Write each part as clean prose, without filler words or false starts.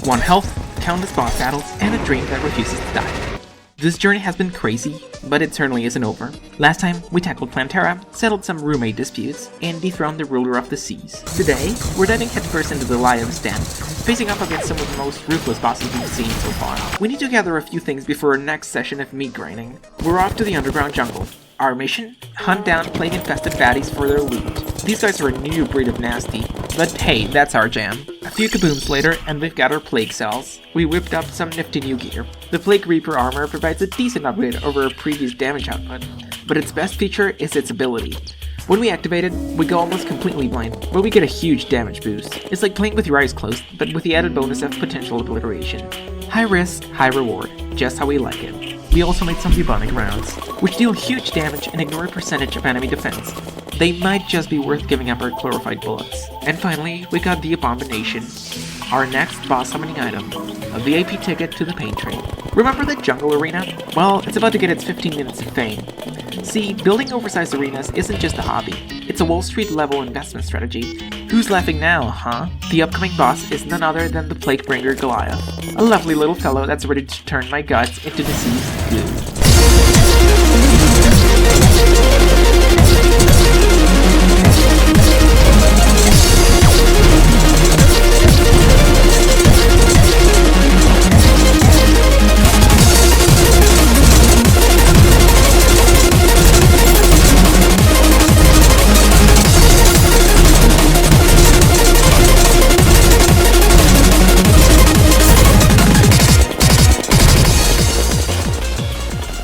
1 health, countless boss battles, and a dream that refuses to die. This journey has been crazy, but it certainly isn't over. Last time, we tackled Plantera, settled some roommate disputes, and dethroned the ruler of the seas. Today, we're diving headfirst into the Lion's Den, facing off against some of the most ruthless bosses we've seen so far. We need to gather a few things before our next session of meat grinding. We're off to the underground jungle. Our mission? Hunt down plague-infested baddies for their loot. These guys are a new breed of nasty, but hey, that's our jam. A few kabooms later, and we've got our plague cells. We whipped up some nifty new gear. The Plague Reaper armor provides a decent upgrade over our previous damage output, but its best feature is its ability. When we activate it, we go almost completely blind, but we get a huge damage boost. It's like playing with your eyes closed, but with the added bonus of potential obliteration. High risk, high reward, just how we like it. We also made some bubonic rounds, which deal huge damage and ignore a percentage of enemy defense. They might just be worth giving up our chlorophyte bullets. And finally, we got the Abomination, our next boss summoning item, a VIP ticket to the pain train. Remember the jungle arena? Well, it's about to get its 15 minutes of fame. See, building oversized arenas isn't just a hobby, it's a Wall Street level investment strategy. Who's laughing now, huh? The upcoming boss is none other than the Plaguebringer Goliath, a lovely little fellow that's ready to turn my guts into diseased goo.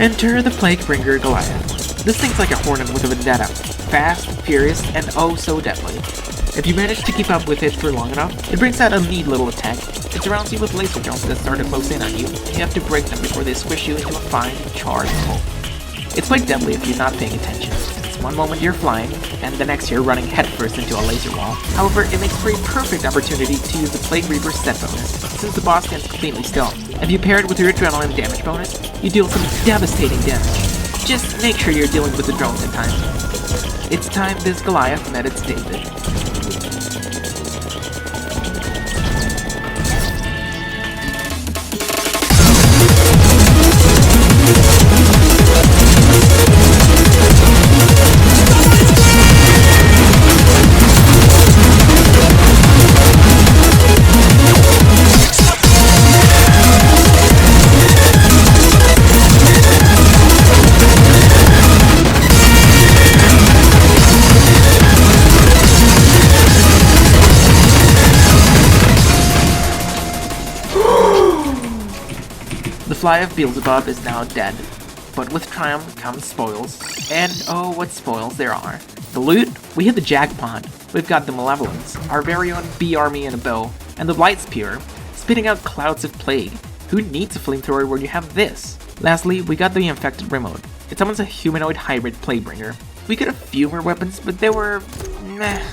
Enter the Plaguebringer Goliath. This thing's like a hornet with a vendetta. Fast, furious, and oh so deadly. If you manage to keep up with it for long enough, it brings out a neat little attack. It surrounds you with laser drones that start to close in on you, and you have to break them before they squish you into a fine, charred pulp. It's quite deadly if you're not paying attention. It's one moment you're flying, and the next you're running headfirst into a laser wall. However, it makes for a perfect opportunity to use the Plague Reaper's set bonus, since the boss stands completely still. If you pair it with your adrenaline damage bonus, you deal some devastating damage. Just make sure you're dealing with the drones in time. It's time this Goliath met its David. The fly of Beelzebub is now dead, but with triumph comes spoils, and oh what spoils there are. The loot? We hit the jackpot. We've got the Malevolence, our very own bee army and a bow, and the Blight Spear, spitting out clouds of plague. Who needs a flamethrower when you have this? Lastly, we got the Infected Remote. It summons a humanoid hybrid Plaguebringer. We got a few more weapons, but they were meh.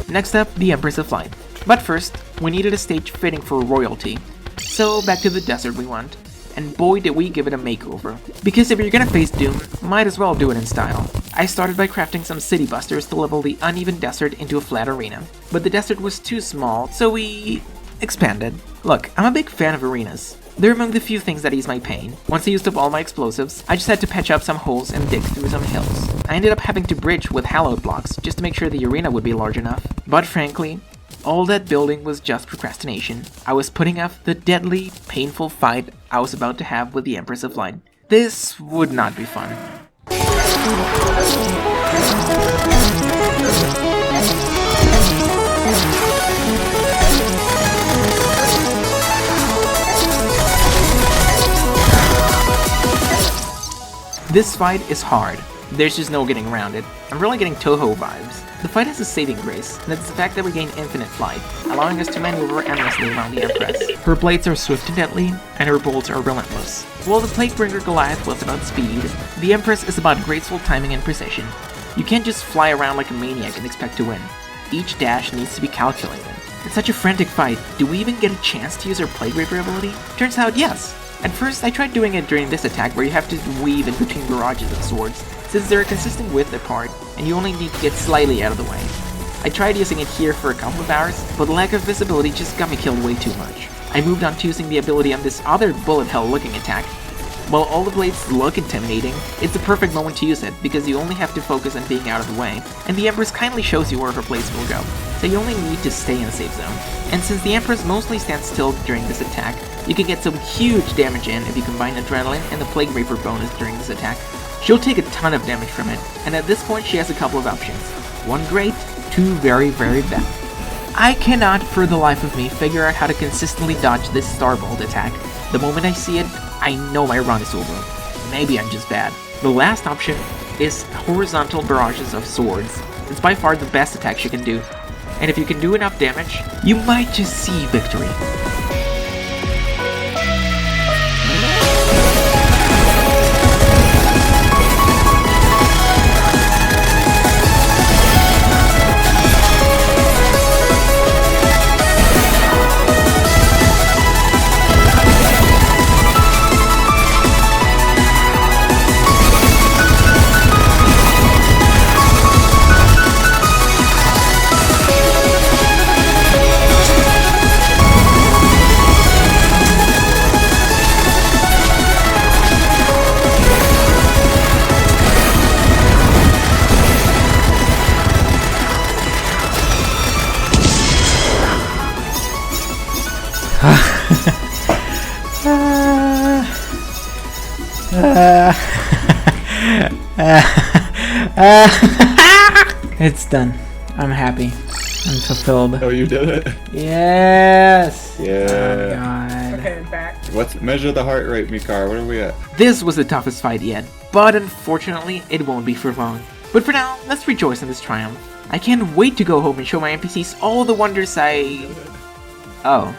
Next up, the Empress of Light. But first, we needed a stage fitting for royalty. So back to the desert we went. And boy did we give it a makeover. Because if you're gonna face Doom, might as well do it in style. I started by crafting some city busters to level the uneven desert into a flat arena. But the desert was too small, so we expanded. Look, I'm a big fan of arenas. They're among the few things that ease my pain. Once I used up all my explosives, I just had to patch up some holes and dig through some hills. I ended up having to bridge with hallowed blocks just to make sure the arena would be large enough. But frankly, all that building was just procrastination. I was putting off the deadly, painful fight I was about to have with the Empress of Light. This would not be fun. This fight is hard. There's just no getting around it. I'm really getting Toho vibes. The fight has a saving grace, and it's the fact that we gain infinite flight, allowing us to maneuver endlessly around the Empress. Her blades are swift and deadly, and her bolts are relentless. While the Plaguebringer Goliath was about speed, the Empress is about graceful timing and precision. You can't just fly around like a maniac and expect to win. Each dash needs to be calculated. It's such a frantic fight, do we even get a chance to use our Plague Reaper ability? Turns out yes! At first, I tried doing it during this attack where you have to weave in between barrages of swords, since they're a consistent width apart, and you only need to get slightly out of the way. I tried using it here for a couple of hours, but the lack of visibility just got me killed way too much. I moved on to using the ability on this other bullet hell looking attack. While all the blades look intimidating, it's the perfect moment to use it because you only have to focus on being out of the way, and the Empress kindly shows you where her blades will go, so you only need to stay in a safe zone. And since the Empress mostly stands still during this attack, you can get some huge damage in if you combine Adrenaline and the Plague Reaper bonus during this attack. She'll take a ton of damage from it, and at this point she has a couple of options. One great, two very, very bad. I cannot for the life of me figure out how to consistently dodge this Starbolt attack. The moment I see it, I know my run is over. Maybe I'm just bad. The last option is horizontal barrages of swords. It's by far the best attack she can do. And if you can do enough damage, you might just see victory. It's done. I'm happy. I'm fulfilled. Oh, you did it? Yes! Yeah. Oh god. Okay, back. Let's measure the heart rate, Mikar. What are we at? This was the toughest fight yet, but unfortunately it won't be for long. But for now, let's rejoice in this triumph. I can't wait to go home and show my NPCs all the wonders Oh.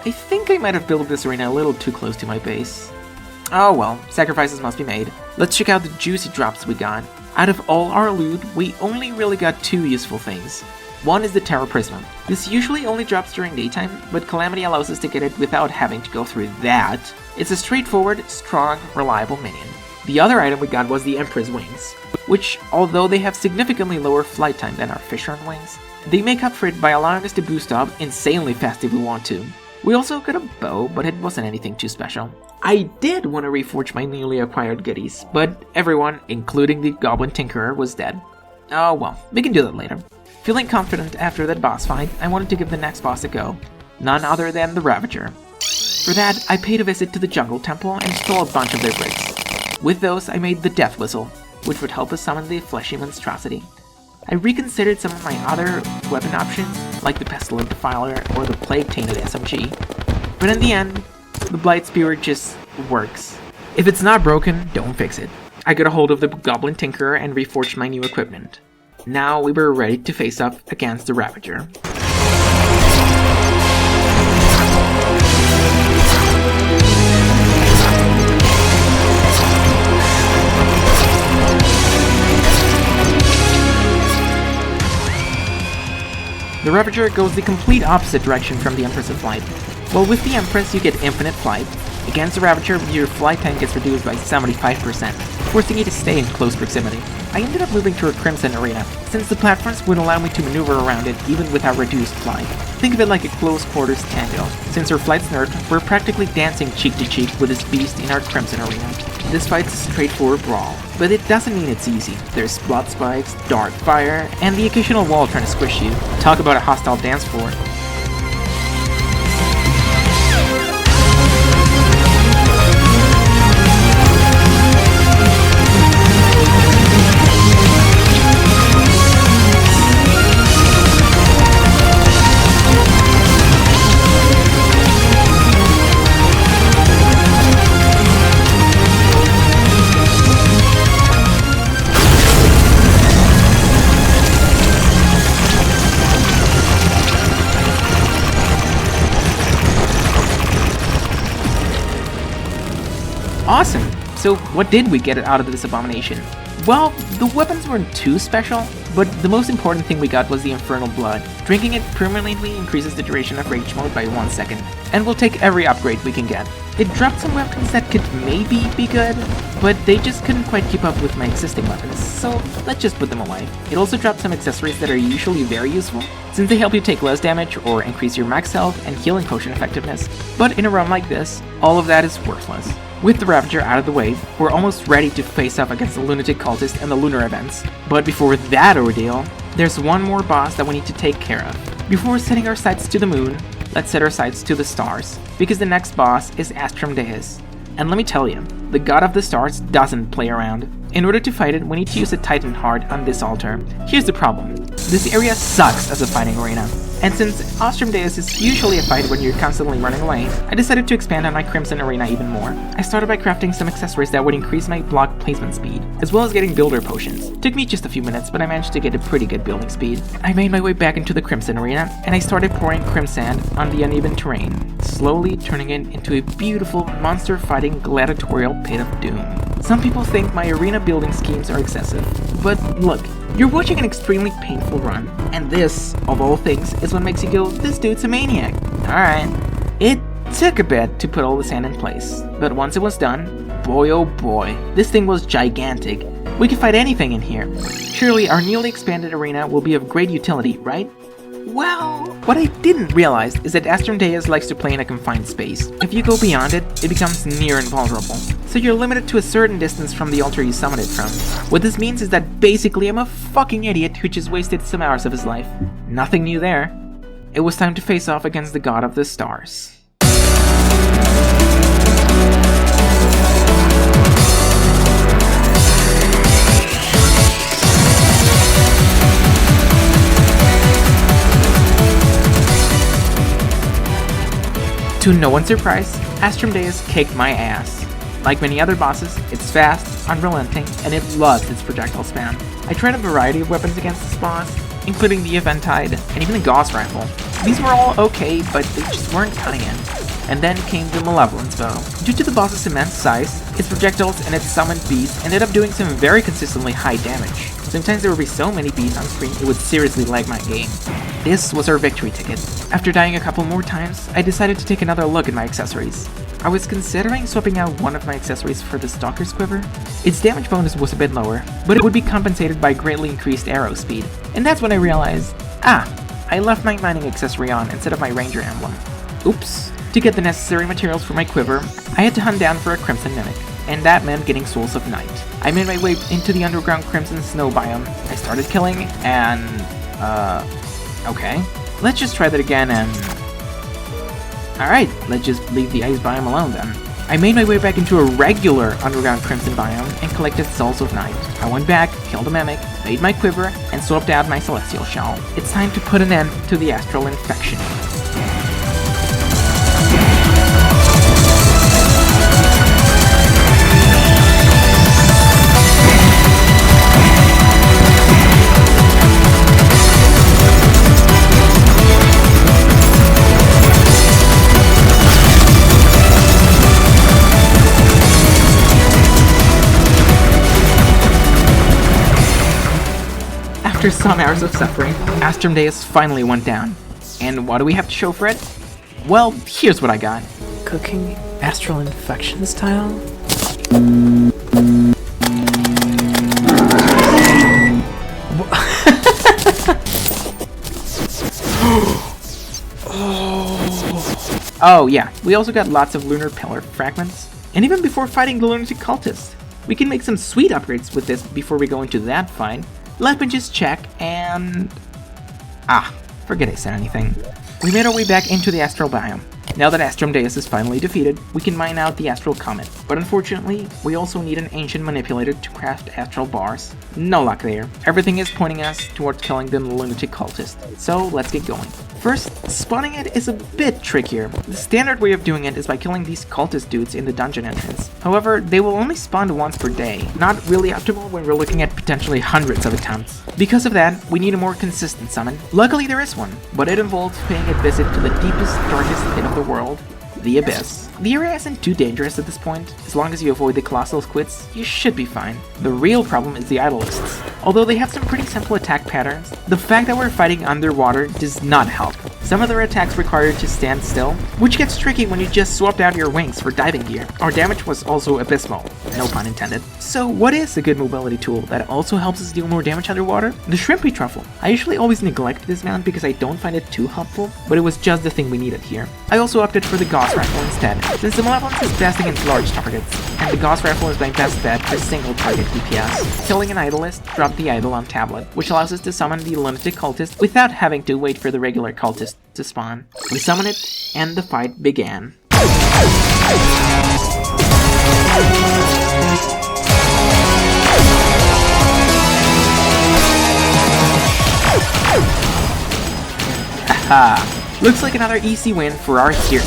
I think I might have built this arena a little too close to my base. Oh well, sacrifices must be made. Let's check out the juicy drops we got. Out of all our loot, we only really got two useful things. One is the Terror Prism. This usually only drops during daytime, but Calamity allows us to get it without having to go through that. It's a straightforward, strong, reliable minion. The other item we got was the Empress Wings, which, although they have significantly lower flight time than our Fisherman Wings, they make up for it by allowing us to boost up insanely fast if we want to. We also got a bow, but it wasn't anything too special. I did want to reforge my newly acquired goodies, but everyone, including the Goblin Tinkerer, was dead. Oh well, we can do that later. Feeling confident after that boss fight, I wanted to give the next boss a go. None other than the Ravager. For that, I paid a visit to the Jungle Temple and stole a bunch of their bricks. With those, I made the Death Whistle, which would help us summon the Fleshy Monstrosity. I reconsidered some of my other weapon options, like the Pestilent Defiler or the Plague-Tainted SMG, but in the end, the Blight Spear just works. If it's not broken, don't fix it. I got a hold of the Goblin Tinkerer and reforged my new equipment. Now we were ready to face up against the Ravager. The Ravager goes the complete opposite direction from the Empress of Flight. While with the Empress you get infinite flight, against the Ravager your flight time gets reduced by 75%, forcing you to stay in close proximity. I ended up moving to a Crimson Arena, since the platforms would allow me to maneuver around it even without reduced flight. Think of it like a close quarters tango. Since her flight's nerfed, we're practically dancing cheek to cheek with this beast in our Crimson Arena. This fight's a straightforward brawl, but it doesn't mean it's easy. There's blood spikes, dark fire, and the occasional wall trying to squish you. Talk about a hostile dance floor. Awesome! So what did we get out of this abomination? Well, the weapons weren't too special, but the most important thing we got was the Infernal Blood. Drinking it permanently increases the duration of Rage Mode by 1 second, and we'll take every upgrade we can get. It dropped some weapons that could maybe be good, but they just couldn't quite keep up with my existing weapons, so let's just put them away. It also dropped some accessories that are usually very useful, since they help you take less damage or increase your max health and healing potion effectiveness, but in a run like this, all of that is worthless. With the Ravager out of the way, we're almost ready to face off against the Lunatic Cultist and the Lunar events, but before that ordeal, there's one more boss that we need to take care of. Before setting our sights to the moon, let's set our sights to the stars, because the next boss is Astrum Deus. And let me tell you, the god of the stars doesn't play around. In order to fight it, we need to use a Titan Heart on this altar. Here's the problem. This area sucks as a fighting arena. And since Astrum Deus is usually a fight when you're constantly running away, I decided to expand on my Crimson Arena even more. I started by crafting some accessories that would increase my block placement speed, as well as getting builder potions. Took me just a few minutes, but I managed to get a pretty good building speed. I made my way back into the Crimson Arena, and I started pouring Crimsand on the uneven terrain, slowly turning it into a beautiful monster-fighting gladiatorial pit of doom. Some people think my arena building schemes are excessive, but look, you're watching an extremely painful run, and this, of all things, is what makes you go, this dude's a maniac. Alright. It took a bit to put all the sand in place, but once it was done, boy oh boy, this thing was gigantic. We could fight anything in here. Surely our newly expanded arena will be of great utility, right? Well, what I didn't realize is that Astrum Deus likes to play in a confined space. If you go beyond it, it becomes near invulnerable. So you're limited to a certain distance from the altar you summon it from. What this means is that basically I'm a fucking idiot who just wasted some hours of his life. Nothing new there. It was time to face off against the god of the stars. To no one's surprise, Astrum Deus kicked my ass. Like many other bosses, it's fast, unrelenting, and it loves its projectile spam. I tried a variety of weapons against this boss, including the Eventide and even the Gauss Rifle. These were all okay, but they just weren't cutting it. And then came the Malevolence Bow. Due to the boss's immense size, its projectiles and its summoned beasts ended up doing some very consistently high damage. Sometimes there would be so many beasts on screen it would seriously lag my game. This was our victory ticket. After dying a couple more times, I decided to take another look at my accessories. I was considering swapping out one of my accessories for the Stalker's Quiver. Its damage bonus was a bit lower, but it would be compensated by greatly increased arrow speed. And that's when I realized, I left my mining accessory on instead of my ranger emblem. Oops. To get the necessary materials for my quiver, I had to hunt down for a Crimson Mimic, and that meant getting Souls of Night. I made my way into the underground Crimson Snow biome. I started killing, and okay. Let's just try that again and... Alright, let's just leave the ice biome alone then. I made my way back into a regular underground Crimson biome and collected Souls of Night. I went back, killed a Mimic, made my quiver, and swapped out my Celestial Shell. It's time to put an end to the Astral Infection. After some hours of suffering, Astrum Deus finally went down. And what do we have to show for it? Well, here's what I got. Cooking Astral Infection style? Oh yeah, we also got lots of lunar pillar fragments. And even before fighting the lunatic cultist, we can make some sweet upgrades with this before we go into that fight. Let me just check and... forget I said anything. We made our way back into the Astral Biome. Now that Astrum Deus is finally defeated, we can mine out the Astral Comet. But unfortunately, we also need an Ancient Manipulator to craft Astral Bars. No luck there. Everything is pointing us towards killing the Lunatic Cultist. So let's get going. First, spawning it is a bit trickier. The standard way of doing it is by killing these cultist dudes in the dungeon entrance. However, they will only spawn once per day, not really optimal when we're looking at potentially hundreds of attempts. Because of that, we need a more consistent summon. Luckily there is one, but it involves paying a visit to the deepest, darkest pit of the world, the Abyss. The area isn't too dangerous at this point. As long as you avoid the colossal squids, you should be fine. The real problem is the Eidolics. Although they have some pretty simple attack patterns, the fact that we're fighting underwater does not help. Some of their attacks require you to stand still, which gets tricky when you just swapped out your wings for diving gear. Our damage was also abysmal, no pun intended. So what is a good mobility tool that also helps us deal more damage underwater? The Shrimpy Truffle. I usually always neglect this mount because I don't find it too helpful, but it was just the thing we needed here. I also opted for the Gauss Rifle instead, since the Malevolence is best against large targets, and the Gauss Rifle is my best bet for single target DPS. Killing an Idolist dropped the Idol on tablet, which allows us to summon the lunatic cultist without having to wait for the regular cultist to spawn. We summon it, and the fight began. Aha! Looks like another easy win for our hero.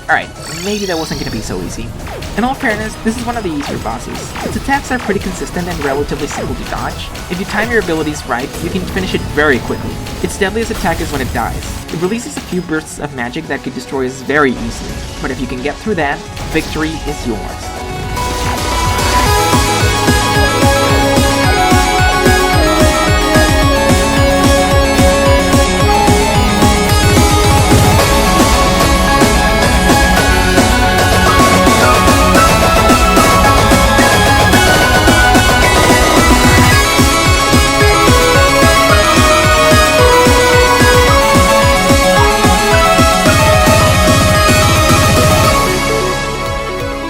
Alright, maybe that wasn't gonna be so easy. In all fairness, this is one of the easier bosses. Its attacks are pretty consistent and relatively simple to dodge. If you time your abilities right, you can finish it very quickly. Its deadliest attack is when it dies. It releases a few bursts of magic that could destroy us very easily, but if you can get through that, victory is yours.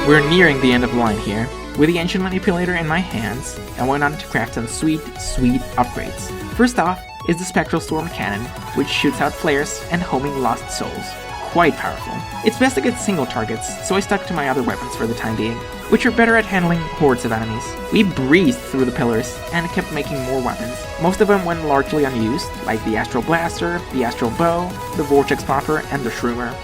We're nearing the end of the line here. With the Ancient Manipulator in my hands, I went on to craft some sweet upgrades. First off is the Spectral Storm Cannon, which shoots out flares and homing lost souls. Quite powerful. It's best against single targets, so I stuck to my other weapons for the time being, which are better at handling hordes of enemies. We breezed through the pillars and kept making more weapons. Most of them went largely unused, like the Astral Blaster, the Astral Bow, the Vortex Popper, and the Shroomer.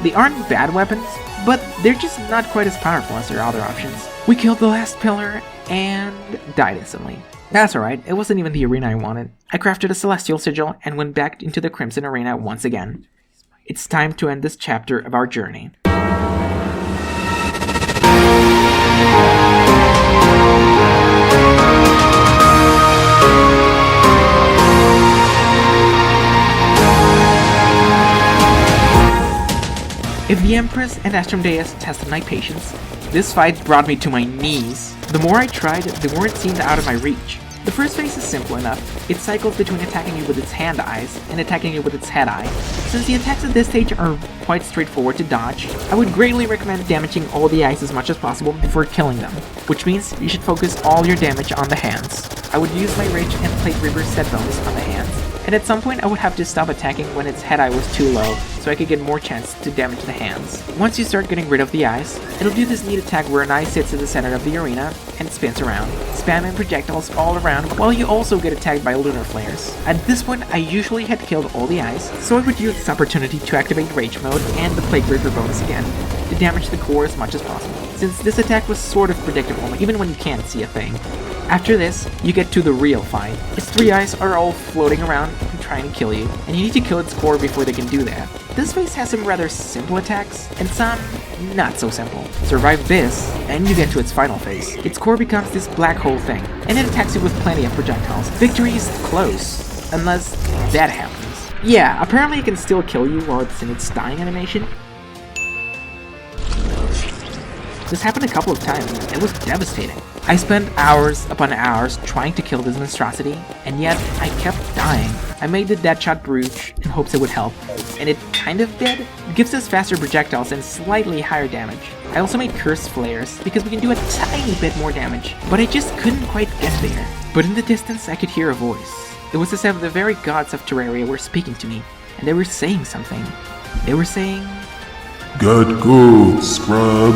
They aren't bad weapons, but they're just not quite as powerful as their other options. We killed the last pillar and died instantly. That's alright, it wasn't even the arena I wanted. I crafted a Celestial Sigil and went back into the Crimson Arena once again. It's time to end this chapter of our journey. If the Empress and Astrodeus tested my patience, this fight brought me to my knees. The more I tried, the more it seemed out of my reach. The first phase is simple enough. It cycles between attacking you with its hand eyes and attacking you with its head eye. Since the attacks at this stage are quite straightforward to dodge, I would greatly recommend damaging all the eyes as much as possible before killing them, which means you should focus all your damage on the hands. I would use my Rage and Plate River set bonus on the hands, and at some point I would have to stop attacking when its head eye was too low, so I could get more chance to damage the hands. Once you start getting rid of the eyes, it'll do this neat attack where an eye sits in the center of the arena and spins around, spamming projectiles all around while you also get attacked by lunar flares. At this point, I usually had killed all the eyes, so I would use this opportunity to activate Rage mode and the Plague River bonus again, to damage the core as much as possible, since this attack was sort of predictable even when you can't see a thing. After this, you get to the real fight. Its three eyes are all floating around and trying to kill you, and you need to kill its core before they can do that. This phase has some rather simple attacks, and some not so simple. Survive this, and you get to its final phase. Its core becomes this black hole thing, and it attacks you with plenty of projectiles. Victory is close, unless that happens. Yeah, apparently it can still kill you while it's in its dying animation. This happened a couple of times, and it was devastating. I spent hours upon hours trying to kill this monstrosity, and yet I kept dying. I made the Deadshot Brooch in hopes it would help, and it kind of did. It gives us faster projectiles and slightly higher damage. I also made Cursed Flares, because we can do a tiny bit more damage, but I just couldn't quite get there. But in the distance I could hear a voice. It was as if the very gods of Terraria were speaking to me, and they were saying something. They were saying, "Get good, scrub."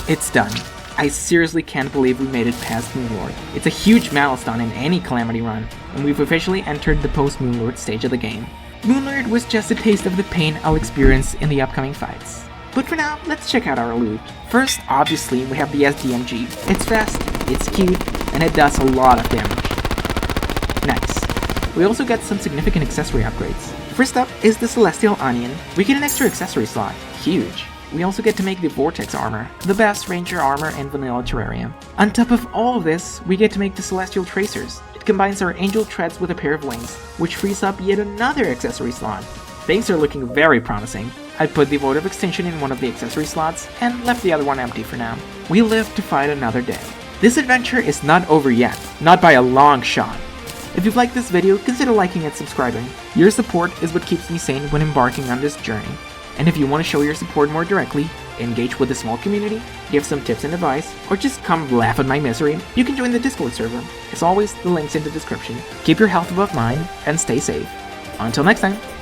It's done. I seriously can't believe we made it past Moonlord. It's a huge milestone in any Calamity run, and we've officially entered the post-Moonlord stage of the game. Moonlord was just a taste of the pain I'll experience in the upcoming fights. But for now, let's check out our loot. First, obviously, we have the SDMG. It's fast, it's cute, and it does a lot of damage. Nice. We also get some significant accessory upgrades. First up is the Celestial Onion. We get an extra accessory slot. Huge. We also get to make the Vortex Armor, the best Ranger armor in Vanilla Terraria. On top of all of this, we get to make the Celestial Tracers. It combines our Angel Treads with a pair of wings, which frees up yet another accessory slot. Things are looking very promising. I put the Void of Extinction in one of the accessory slots, and left the other one empty for now. We live to fight another day. This adventure is not over yet, not by a long shot. If you've liked this video, consider liking and subscribing. Your support is what keeps me sane when embarking on this journey. And if you want to show your support more directly, engage with the small community, give some tips and advice, or just come laugh at my misery, you can join the Discord server. As always, the link's in the description. Keep your health above mine, and stay safe. Until next time!